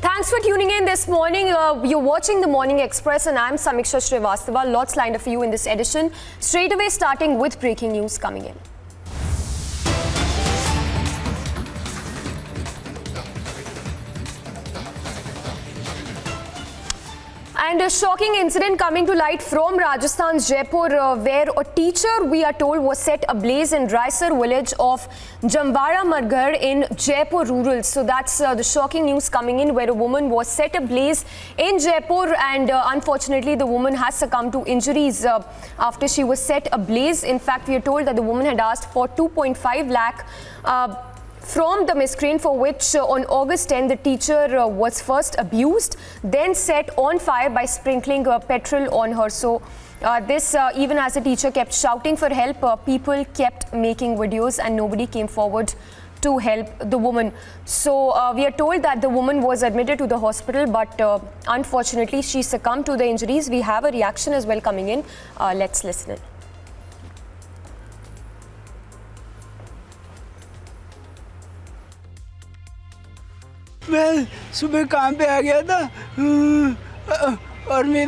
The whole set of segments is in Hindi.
Thanks for tuning in this morning. You're watching the Morning Express and I'm Samiksha Srivastava. Lots lined up for you in this edition. Straight away starting with breaking news coming in. And a shocking incident coming to light from Rajasthan's Jaipur, where a teacher, we are told, was set ablaze in Raisar village of Jambara Marghar in Jaipur rural. So that's the shocking news coming in, where a woman was set ablaze in Jaipur, and unfortunately the woman has succumbed to injuries after she was set ablaze. In fact, we are told that the woman had asked for 2.5 lakh from the miscreant, for which on August 10 the teacher was first abused, then set on fire by sprinkling petrol on her. So even as the teacher kept shouting for help, people kept making videos and nobody came forward to help the woman. So we are told that the woman was admitted to the hospital, but unfortunately she succumbed to the injuries. We have a reaction as well coming in. Let's listen in. मैं सुबह काम पे आ गया था और मेरे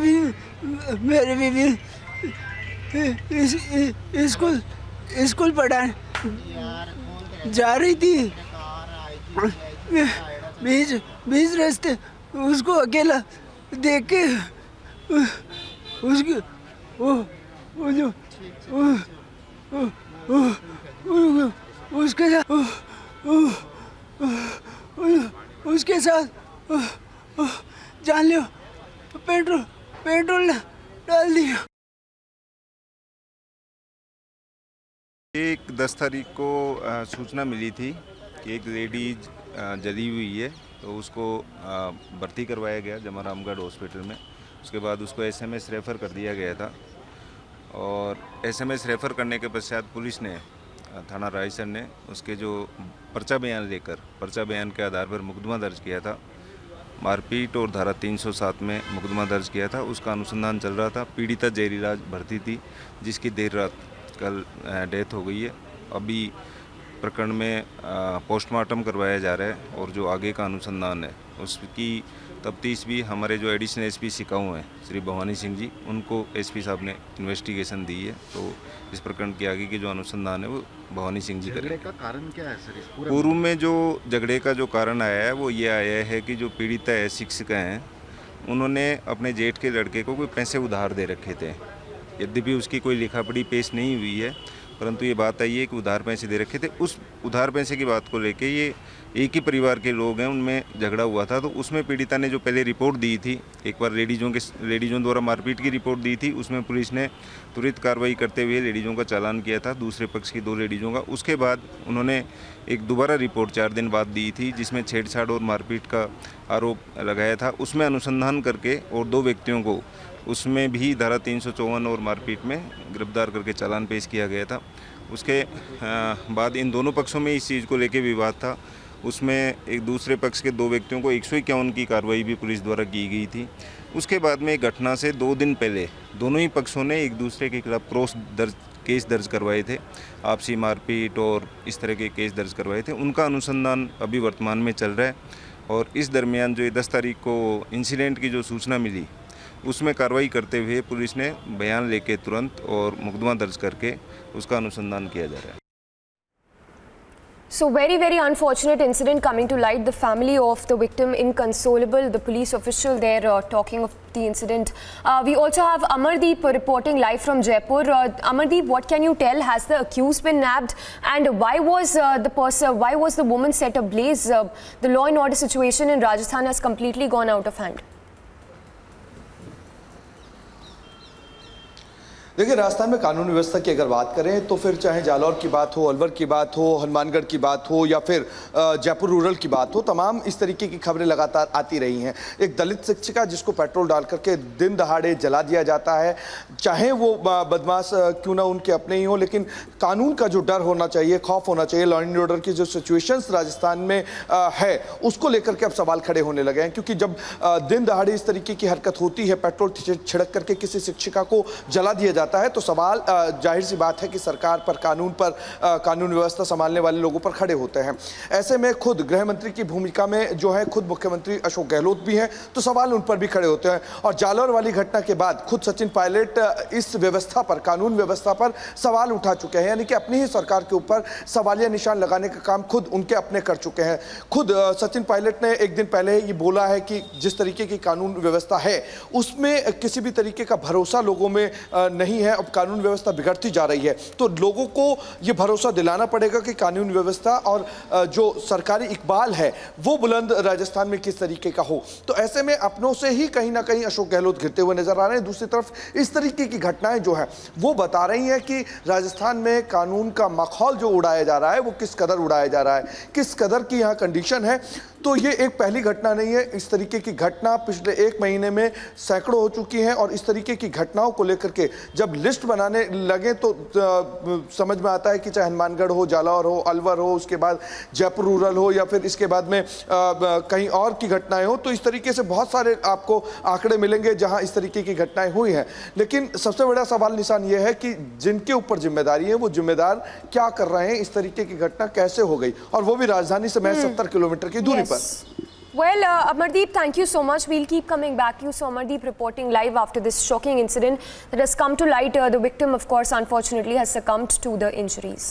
भी स्कूल पढ़ाने जा रही थी। बीच रास्ते उसको अकेला देख के उसकी उसके साथ जान लियो पेट्रोल डाल दिया। 10 तारीख को सूचना मिली थी कि एक लेडीज जली हुई है, तो उसको भर्ती करवाया गया जमरामगढ़ हॉस्पिटल में। उसके बाद उसको एसएमएस रेफ़र कर दिया गया था और एसएमएस रेफ़र करने के पश्चात पुलिस ने, थाना रायसर ने उसके जो पर्चा बयान के आधार पर मुकदमा दर्ज किया था। मारपीट और धारा 307 में मुकदमा दर्ज किया था। उसका अनुसंधान चल रहा था। पीड़िता जयरीराज भर्ती थी, जिसकी देर रात कल डेथ हो गई है। अभी प्रकरण में पोस्टमार्टम करवाया जा रहा है और जो आगे का अनुसंधान है उसकी तफ्तीश भी हमारे जो एडिशनल एसपी सिकाऊ हैं श्री भवानी सिंह जी, उनको एसपी साहब ने इन्वेस्टिगेशन दी है। तो इस प्रकरण के आगे की जो अनुसंधान है वो भवानी सिंह जी करेंगे। का कारण क्या है सर इस पूरे? पूर्व में जो झगड़े का जो कारण आया है वो ये आया है कि जो पीड़िता है, शिक्षिका हैं, उन्होंने अपने जेठ के लड़के को कोई पैसे उधार दे रखे थे। यद्यपि उसकी कोई लिखापढ़ी पेश नहीं हुई है, परंतु ये बात आई है कि उधार पैसे दे रखे थे। उस उधार पैसे की बात को लेके ये एक ही परिवार के लोग हैं, उनमें झगड़ा हुआ था। तो उसमें पीड़िता ने जो पहले रिपोर्ट दी थी, एक बार लेडीज़ों द्वारा मारपीट की रिपोर्ट दी थी, उसमें पुलिस ने त्वरित कार्रवाई करते हुए लेडीज़ों का चालान किया था, दूसरे पक्ष की 2 लेडीज़ों का। उसके बाद उन्होंने एक दोबारा रिपोर्ट 4 दिन बाद दी थी, जिसमें छेड़छाड़ और मारपीट का आरोप लगाया था। उसमें अनुसंधान करके और 2 व्यक्तियों को उसमें भी धारा 354 और मारपीट में गिरफ्तार करके चालान पेश किया गया था। उसके बाद इन दोनों पक्षों में इस चीज़ को लेके विवाद था। उसमें एक दूसरे पक्ष के 2 व्यक्तियों को 151 की कार्रवाई भी पुलिस द्वारा की गई थी। उसके बाद में एक घटना से 2 दिन पहले दोनों ही पक्षों ने एक दूसरे के खिलाफ केस दर्ज करवाए थे, आपसी मारपीट और इस तरह के केस दर्ज करवाए थे। उनका अनुसंधान अभी वर्तमान में चल रहा है और इस दरमियान जो 10 तारीख को इंसिडेंट की जो सूचना मिली, उसमें कार्रवाई करते हुए पुलिस ने बयान लेके तुरंत और मुकदमा दर्ज करके उसका अनुसंधान किया जा रहा है। So very unfortunate incident coming to light. The family of the victim inconsolable. The police official there talking of the incident. We also have Amardeep reporting live from Jaipur. Amardeep, what can you tell? Has the accused been nabbed? And why was the woman set ablaze? The law and order situation in Rajasthan has completely gone out of hand. देखिए, राजस्थान में कानून व्यवस्था की अगर बात करें तो फिर चाहे जालौर की बात हो, अलवर की बात हो, हनुमानगढ़ की बात हो या फिर जयपुर रूरल की बात हो, तमाम इस तरीके की खबरें लगातार आती रही हैं। एक दलित शिक्षिका जिसको पेट्रोल डाल करके दिन दहाड़े जला दिया जाता है, चाहे वो बदमाश क्यों ना उनके अपने ही हो, लेकिन कानून का जो डर होना चाहिए, खौफ होना चाहिए, लॉ एंड ऑर्डर की जो सिचुएशंस राजस्थान में है उसको लेकर के अब सवाल खड़े होने लगे हैं। क्योंकि जब दिन दहाड़े इस तरीके की हरकत होती है, पेट्रोल छिड़क करके किसी शिक्षिका को जला दिया जाता जाता है तो सवाल जाहिर सी बात है कि सरकार पर, कानून व्यवस्था संभालने वाले लोगों पर खड़े होते हैं। ऐसे में खुद गृह मंत्री की भूमिका में जो है खुद मुख्यमंत्री अशोक गहलोत भी हैं, तो सवाल उन पर भी खड़े होते हैं। और जालौर वाली घटना के बाद खुद सचिन पायलट इस व्यवस्था पर, कानून व्यवस्था पर सवाल उठा चुके हैं, यानी कि अपनी ही सरकार के ऊपर सवालिया निशान लगाने का काम खुद उनके अपने कर चुके हैं। खुद सचिन पायलट ने एक दिन पहले ये बोला है कि जिस तरीके की कानून व्यवस्था है उसमें किसी भी तरीके का भरोसा लोगों में नहीं है। अब कानून व्यवस्था बिगड़ती जा रही है, तो लोगों को ये भरोसा दिलाना पड़ेगा कि कानून व्यवस्था और जो सरकारी इकबाल है वो बुलंद राजस्थान में किस तरीके का हो। तो ऐसे में अपनों से ही कहीं ना कहीं अशोक गहलोत घिरते हुए नजर आ रहे हैं। दूसरी तरफ इस तरीके की घटनाएं जो है वो बता रही हैं कि राजस्थान में कानून का माहौल जो उड़ाया जा रहा है वो किस कदर उड़ाया जा रहा है, किस कदर की यहाँ कंडीशन है। तो ये एक पहली घटना नहीं है, इस तरीके की घटना पिछले 1 महीने में सैकड़ों हो चुकी हैं। और इस तरीके की घटनाओं को लेकर के जब लिस्ट बनाने लगे तो समझ में आता है कि चाहे हनुमानगढ़ हो, जालौर हो, अलवर हो, उसके बाद जयपुर रूरल हो या फिर इसके बाद में कहीं और की घटनाएं हो, तो इस तरीके से बहुत सारे आपको आंकड़े मिलेंगे जहां इस तरीके की घटनाएं हुई हैं। लेकिन सबसे बड़ा सवाल निशान यह है कि जिनके ऊपर जिम्मेदारी है वो जिम्मेदार क्या कर रहे हैं, इस तरीके की घटना कैसे हो गई, और वो भी राजधानी से महज 70 किलोमीटर की दूरी पर। Well, Amardeep, thank you so much. We'll keep coming back to you. So, Amardeep reporting live after this shocking incident that has come to light. The victim, of course, unfortunately has succumbed to the injuries.